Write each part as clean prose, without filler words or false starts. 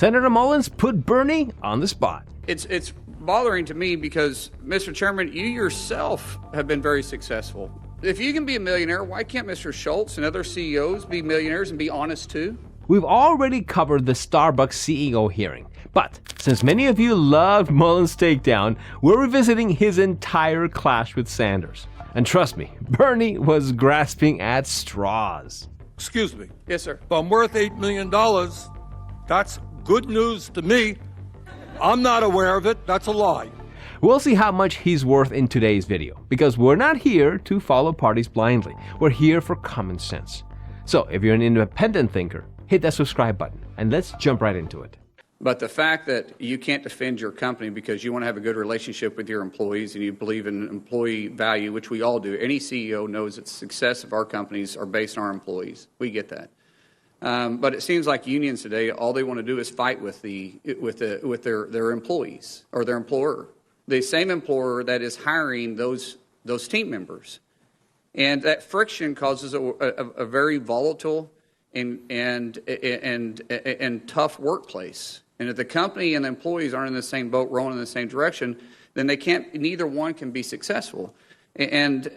Senator Mullins put Bernie on the spot. It's bothering to me because, Mr. Chairman, you yourself have been very successful. If you can be a millionaire, why can't Mr. Schultz and other CEOs be millionaires and be honest too? We've already covered the Starbucks CEO hearing, but since many of you loved Mullins' takedown, we're revisiting his entire clash with Sanders. And trust me, Bernie was grasping at straws. Excuse me. Yes, sir. If I'm worth $8 million, that's good news to me. I'm not aware of it. That's a lie. We'll see how much he's worth in today's video, because we're not here to follow parties blindly. We're here for common sense. So if you're an independent thinker, hit that subscribe button, and let's jump right into it. But the fact that you can't defend your company because you want to have a good relationship with your employees and you believe in employee value, which we all do. Any CEO knows that the success of our companies are based on our employees. We get that. But it seems like unions today, all they want to do is fight with their employees or their employer, the same employer that is hiring those team members, and that friction causes a very volatile and tough workplace. And if the company and the employees aren't in the same boat, rowing in the same direction, then neither one can be successful. And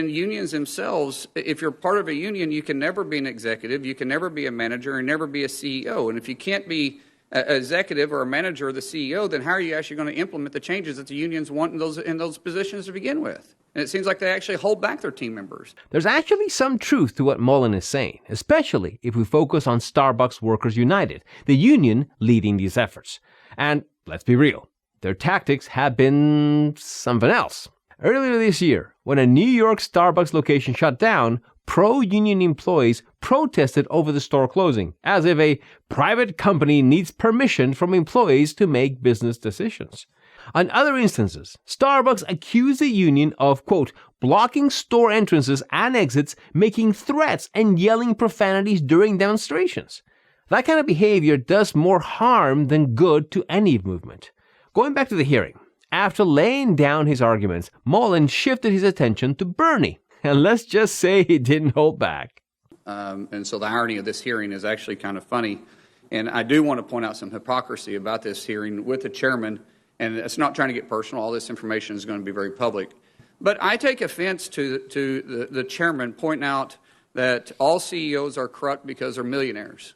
unions themselves, if you're part of a union, you can never be an executive, you can never be a manager, and never be a CEO. And if you can't be an executive or a manager or the CEO, then how are you actually going to implement the changes that the unions want in those positions to begin with? And it seems like they actually hold back their team members. There's actually some truth to what Mullin is saying, especially if we focus on Starbucks Workers United, the union leading these efforts. And let's be real, their tactics have been something else. Earlier this year, when a New York Starbucks location shut down, pro-union employees protested over the store closing, as if a private company needs permission from employees to make business decisions. On other instances, Starbucks accused the union of, quote, blocking store entrances and exits, making threats and yelling profanities during demonstrations. That kind of behavior does more harm than good to any movement. Going back to the hearing, after laying down his arguments, Mullin shifted his attention to Bernie. And let's just say he didn't hold back. And so the irony of this hearing is actually kind of funny. And I do want to point out some hypocrisy about this hearing with the chairman. And it's not trying to get personal. All this information is going to be very public. But I take offense to the chairman pointing out that all CEOs are corrupt because they're millionaires.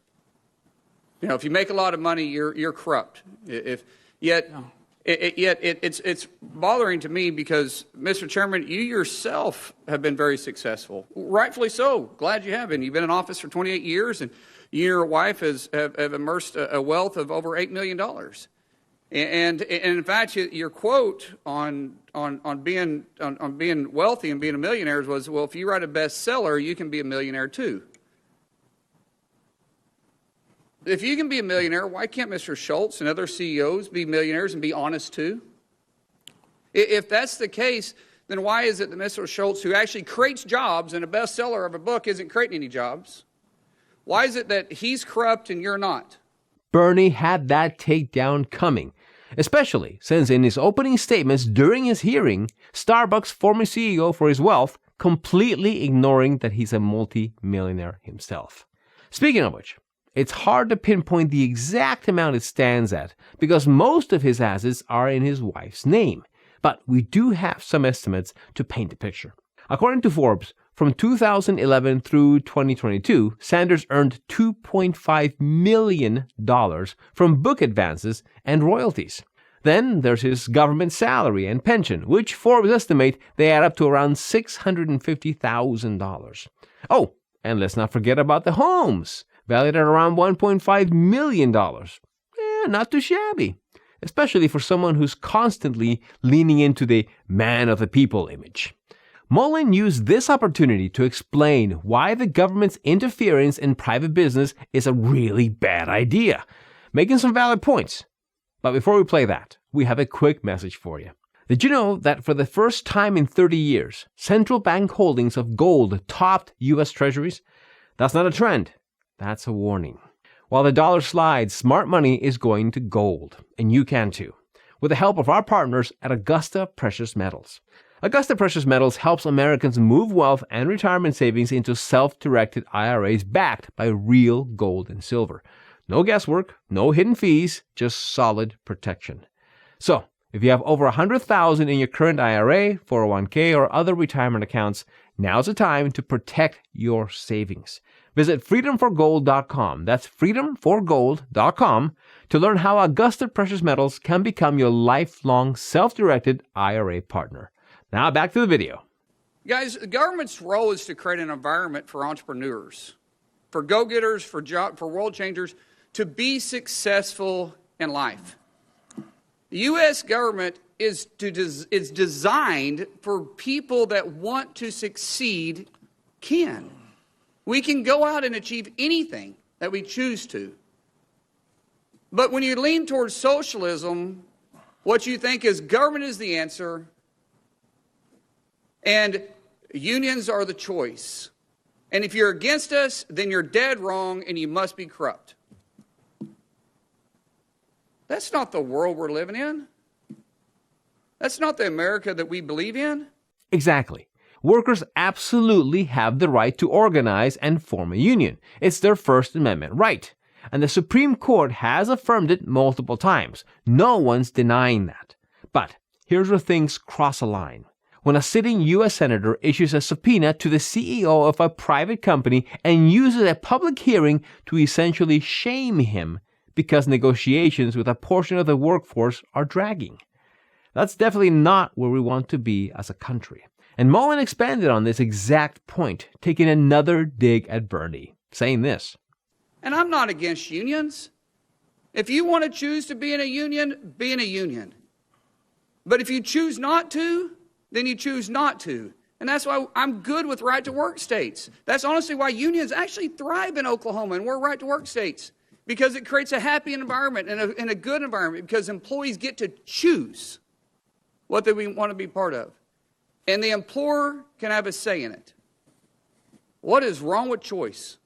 You know, if you make a lot of money, you're corrupt. Yet it's bothering to me because, Mr. Chairman, you yourself have been very successful. Rightfully so. Glad you have been. You've been in office for 28 years, and you and your wife have immersed a wealth of over $8 million. And in fact, your quote on being wealthy and being a millionaire was, well, if you write a bestseller, you can be a millionaire too. If you can be a millionaire, why can't Mr. Schultz and other CEOs be millionaires and be honest too? If that's the case, then why is it that Mr. Schultz, who actually creates jobs and a bestseller of a book, isn't creating any jobs? Why is it that he's corrupt and you're not? Bernie had that takedown coming, especially since in his opening statements during his hearing, Starbucks' former CEO for his wealth, completely ignoring that he's a multi-millionaire himself. Speaking of which, it's hard to pinpoint the exact amount it stands at because most of his assets are in his wife's name. But we do have some estimates to paint the picture. According to Forbes, from 2011 through 2022, Sanders earned $2.5 million from book advances and royalties. Then there's his government salary and pension, which Forbes estimate they add up to around $650,000. Oh, and let's not forget about the homes, valued at around $1.5 million. Not too shabby, especially for someone who's constantly leaning into the man of the people image. Mullin used this opportunity to explain why the government's interference in private business is a really bad idea, making some valid points. But before we play that, we have a quick message for you. Did you know that for the first time in 30 years, central bank holdings of gold topped U.S. Treasuries? That's not a trend. That's a warning. While the dollar slides, smart money is going to gold, and you can too, with the help of our partners at Augusta Precious Metals. Augusta Precious Metals helps Americans move wealth and retirement savings into self-directed IRAs backed by real gold and silver. No guesswork, no hidden fees, just solid protection. So, if you have over $100,000 in your current IRA, 401k, or other retirement accounts, now's the time to protect your savings. Visit freedomforgold.com. That's freedomforgold.com to learn how Augusta Precious Metals can become your lifelong self-directed IRA partner. Now back to the video. Guys, the government's role is to create an environment for entrepreneurs, for go-getters, for world changers to be successful in life. The U.S. government is designed for people that want to succeed can. We can go out and achieve anything that we choose to. But when you lean towards socialism, what you think is government is the answer and unions are the choice. And if you're against us, then you're dead wrong and you must be corrupt. That's not the world we're living in. That's not the America that we believe in. Exactly. Workers absolutely have the right to organize and form a union. It's their First Amendment right. And the Supreme Court has affirmed it multiple times. No one's denying that. But here's where things cross a line. When a sitting U.S. Senator issues a subpoena to the CEO of a private company and uses a public hearing to essentially shame him because negotiations with a portion of the workforce are dragging. That's definitely not where we want to be as a country. And Mullin expanded on this exact point, taking another dig at Bernie, saying this. And I'm not against unions. If you want to choose to be in a union, be in a union. But if you choose not to, then you choose not to. And that's why I'm good with right-to-work states. That's honestly why unions actually thrive in Oklahoma, and we're right-to-work states. Because it creates a happy environment and a good environment, because employees get to choose what they want to be part of. And the employer can have a say in it. What is wrong with choice?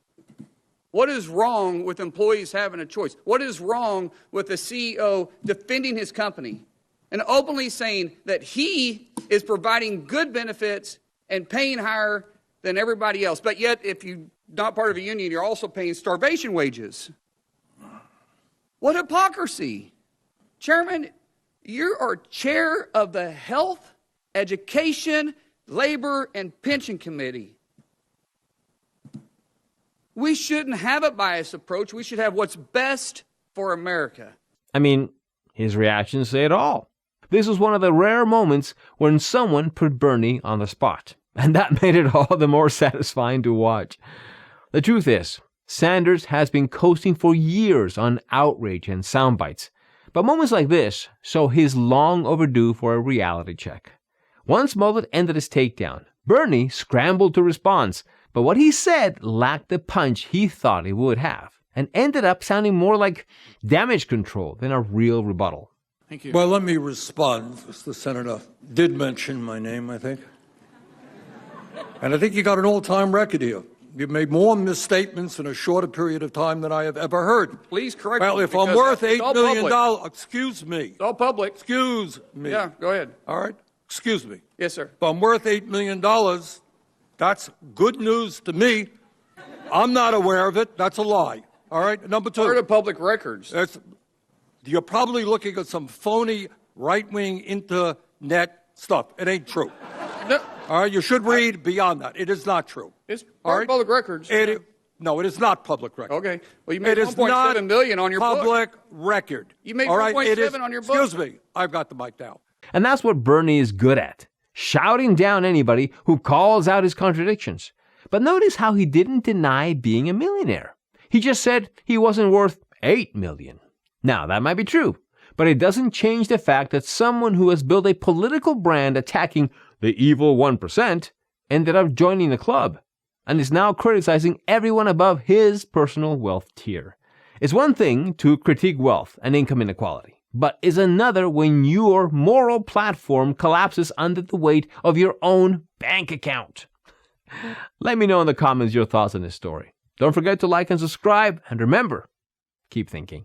What is wrong with employees having a choice? What is wrong with the CEO defending his company and openly saying that he is providing good benefits and paying higher than everybody else? But yet, if you're not part of a union, you're also paying starvation wages. What hypocrisy. Chairman, you are chair of the Health, Education, Labor, and Pension Committee. We shouldn't have a biased approach. We should have what's best for America. I mean, his reactions say it all. This was one of the rare moments when someone put Bernie on the spot, and that made it all the more satisfying to watch. The truth is, Sanders has been coasting for years on outrage and sound bites, but moments like this show he's long overdue for a reality check. Once Mullin ended his takedown, Bernie scrambled to respond, but what he said lacked the punch he thought it would have, and ended up sounding more like damage control than a real rebuttal. Thank you. Well, let me respond. The senator did mention my name, I think. And I think you got an all-time record here. You've made more misstatements in a shorter period of time than I have ever heard. Please correct me. Well, if I'm worth $8 million, excuse me. It's all public. Excuse me. Yeah, go ahead. All right? Excuse me. Yes, sir. If I'm worth $8 million, that's good news to me. I'm not aware of it. That's a lie. All right? Number two. Part of public records. You're probably looking at some phony right-wing internet stuff. It ain't true. No. All right? You should read beyond that. It is not true. It's part of public records. No, it is not public record. Okay. Well, you made $1.7 million on your book. Public record. You made $1.7 on your book. Excuse me. I've got the mic now. And that's what Bernie is good at, shouting down anybody who calls out his contradictions. But notice how he didn't deny being a millionaire. He just said he wasn't worth $8 million. Now, that might be true, but it doesn't change the fact that someone who has built a political brand attacking the evil 1% ended up joining the club and is now criticizing everyone above his personal wealth tier. It's one thing to critique wealth and income inequality, but is another when your moral platform collapses under the weight of your own bank account. Let me know in the comments your thoughts on this story. Don't forget to like and subscribe, and remember, keep thinking.